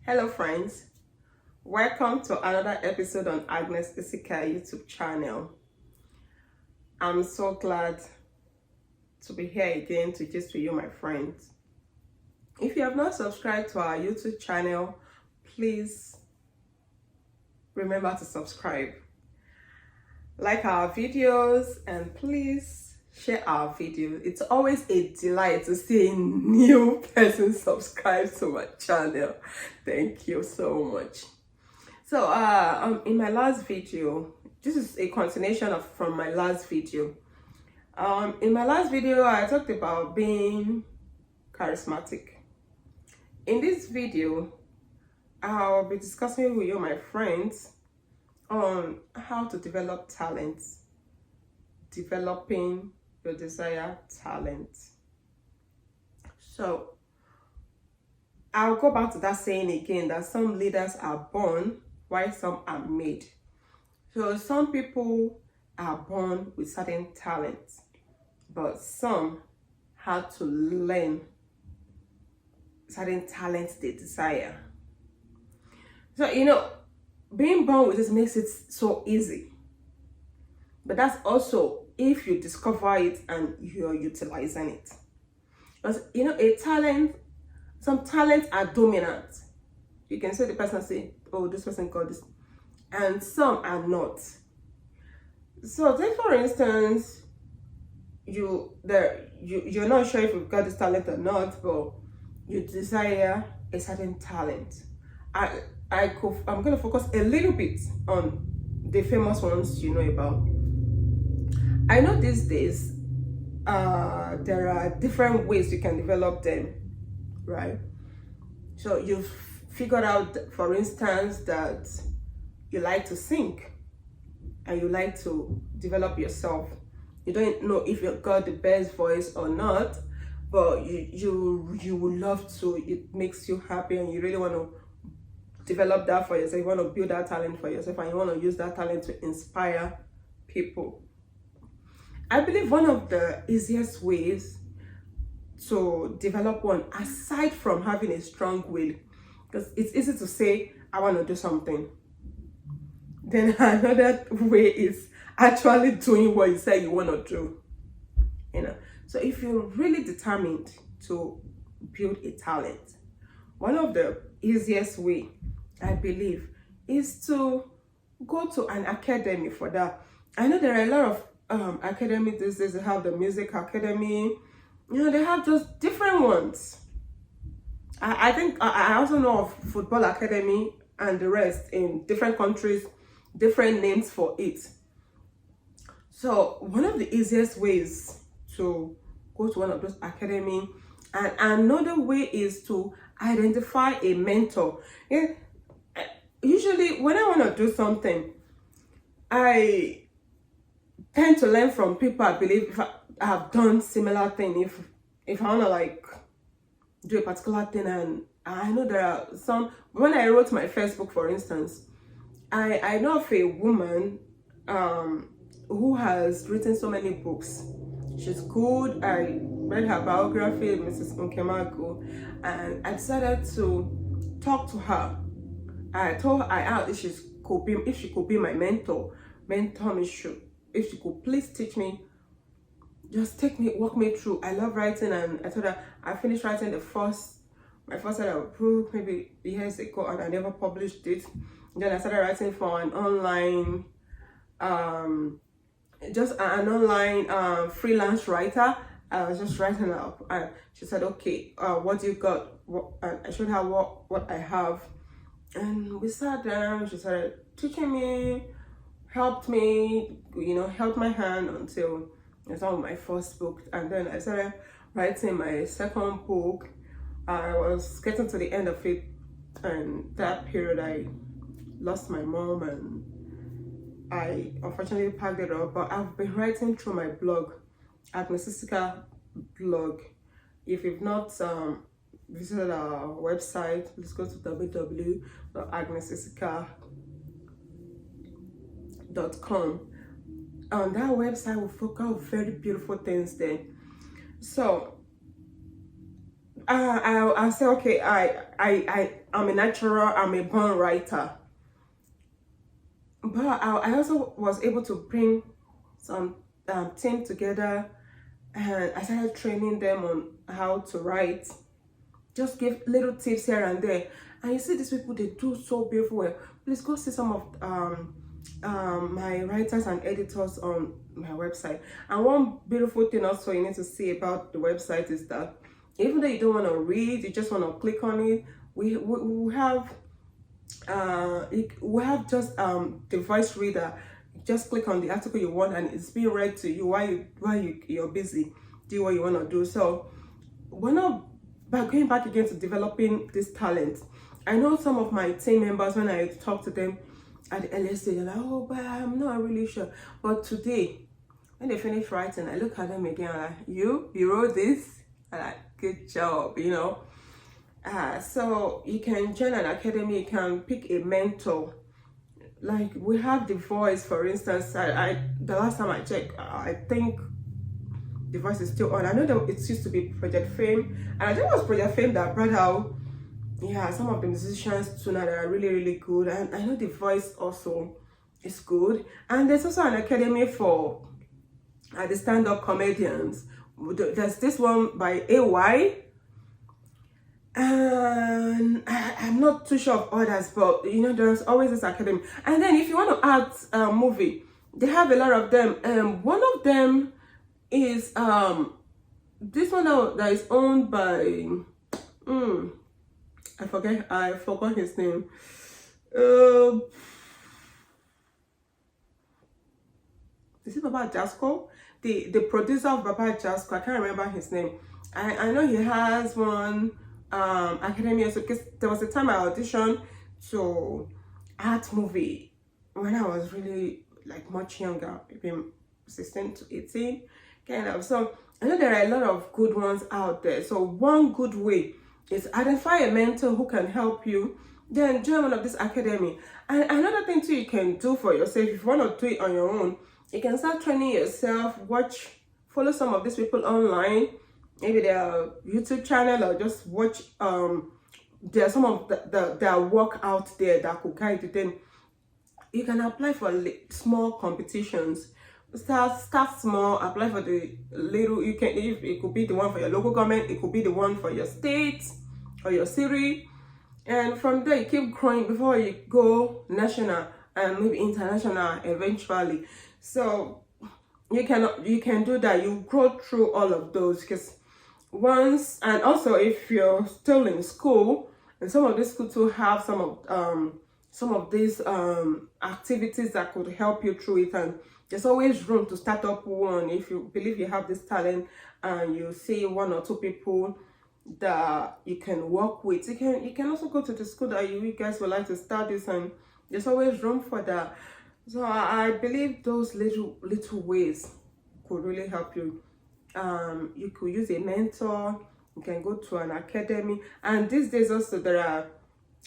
Hello friends, welcome to another episode on Agnes Isika YouTube channel. I'm so glad to be here again to gist with you, my friends. If you have not subscribed to our YouTube channel, please remember to subscribe, like our videos, and please share our videos. It's always a delight to see a new person subscribe to my channel. Thank you so much. So in my last video, this is a continuation from my last video. In my last video, I talked about being charismatic. In this video, I'll be discussing with you, my friends, on how to develop talents, developing your desired talent. So I'll go back to that saying again, that some leaders are born while some are made. So some people are born with certain talents, but some had to learn certain talents they desire. So, being born with this makes it so easy. But that's also if you discover it and you're utilizing it. Because, some talents are dominant. You can say the person say, oh, this person got this. And some are not. So take for instance, you're not sure if you've got this talent or not, but you desire a certain talent. I'm going to focus a little bit on the famous ones you know about. I know these days there are different ways you can develop them, right? So you've figured out, for instance, that you like to sing and you like to develop yourself. You don't know if you've got the best voice or not, but you would love to. It makes you happy and you really want to develop that for yourself. You want to build that talent for yourself and you want to use that talent to inspire people. I believe one of the easiest ways to develop one, aside from having a strong will, because it's easy to say, I want to do something. Then another way is actually doing what you say you want to do. So if you're really determined to build a talent, one of the easiest way, I believe, is to go to an academy for that. I know there are a lot of academies these days. They have the music academy. They have just different ones. I think I also know of football academy and the rest in different countries, different names for it. So one of the easiest ways to go to one of those academy, and another way is to identify a mentor. Usually when I want to do something, I tend to learn from people I believe if I have done similar thing. If I want to do a particular thing, and I know there are some. When I wrote my first book, for instance, I know of a woman who has written so many books. She's good. I read her biography, Mrs. Nkemagu, and I decided to talk to her. I asked if she could be my mentor me through. If she could please teach me, just walk me through. I love writing, and I told her I finished writing my first set of book maybe years ago, and I never published it. And then I started writing for an online, freelance writer. I was just writing up, and she said, "Okay, what do you got?" And I showed her what I have, and we sat down. She started teaching me, helped me, held my hand until I saw my first book, and then I started writing my second book. I was getting to the end of it, and that period I lost my mom, and I unfortunately packed it up. But I've been writing through my blog, Agnes Isika blog. If you've not visited our website, please go to www.agnesisika.com. On that website, we focus on very beautiful things there. So I'll say, okay, I'm a natural, I'm a born writer. But I also was able to bring some team together, and I started training them on how to write. Just give little tips here and there. And you see these people, they do so beautiful well. Please go see some of my writers and editors on my website. And one beautiful thing also you need to see about the website is that even though you don't want to read, you just want to click on it, we have just the voice reader. Just click on the article you want and it's being read to you while you're busy do what you want to do. So we're not going back again to developing this talent. I know some of my team members, when I talk to them at the earliest stage, they're like, oh, but I'm not really sure. But today, when they finish writing, I look at them again, I'm like, you wrote this? I'm like, good job, you know. So you can join an academy, you can pick a mentor. Like we have The Voice, for instance. The last time I checked, I think The Voice is still on. I know that it used to be Project Fame, and I think it was Project Fame that brought out some of the musicians too now that are really, really good. And I know The Voice also is good. And there's also an academy for the stand-up comedians. There's this one by AY. And I'm not too sure of others, but you know, there's always this academy. And then if you want to act a movie, they have a lot of them. One of them is this one that is owned by I forgot his name. Is it Baba Jasco? The producer of Baba Jasco, I can't remember his name. I know he has one academy also, because there was a time I auditioned to art movie when I was really like much younger, maybe 16 to 18 kind of. So I know there are a lot of good ones out there. So one good way is identify a mentor who can help you, then join one of this academy. And another thing too you can do for yourself, if you want to do it on your own, you can start training yourself, follow some of these people online, maybe their YouTube channel, or just watch there's some of their work out there that could guide you. Then you can apply for small competitions. Start small, apply for the little. You can, if it could be the one for your local government, it could be the one for your state or your city, and from there you keep growing before you go national and maybe international eventually. So you can do that. You grow through all of those, because once, and also if you're still in school, and some of these schools will have some of these activities that could help you through it. And there's always room to start up one. If you believe you have this talent and you see one or two people that you can work with, you can also go to the school that you guys would like to start this, and there's always room for that. So I believe those little ways could really help you. You could use a mentor, you can go to an academy, and these days also there are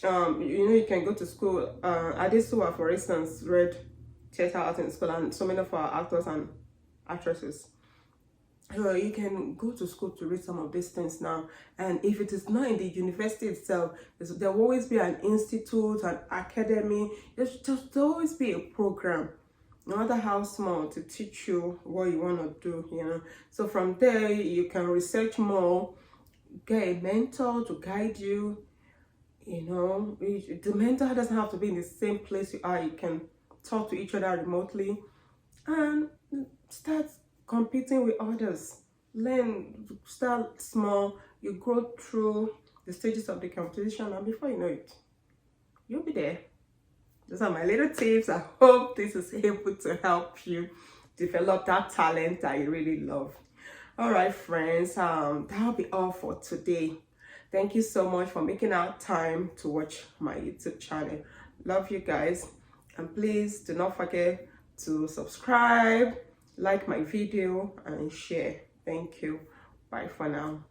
you can go to school. Adesuwa, for instance, read theater art in school, and so many of our actors and actresses. So you can go to school to read some of these things now. And if it is not in the university itself, there will always be an institute, an academy. There'll always be a program, no matter how small, to teach you what you want to do, So from there, you can research more, get a mentor to guide you, The mentor doesn't have to be in the same place you are. You can talk to each other remotely and start competing with others. Start small, you grow through the stages of the competition, and before you know it, you'll be there. Those are my little tips. I hope this is able to help you develop that talent that you really love. All right, friends, that'll be all for today. Thank you so much for making out time to watch my YouTube channel. Love you guys, and please do not forget to subscribe, like my video, and share. Thank you. Bye for now.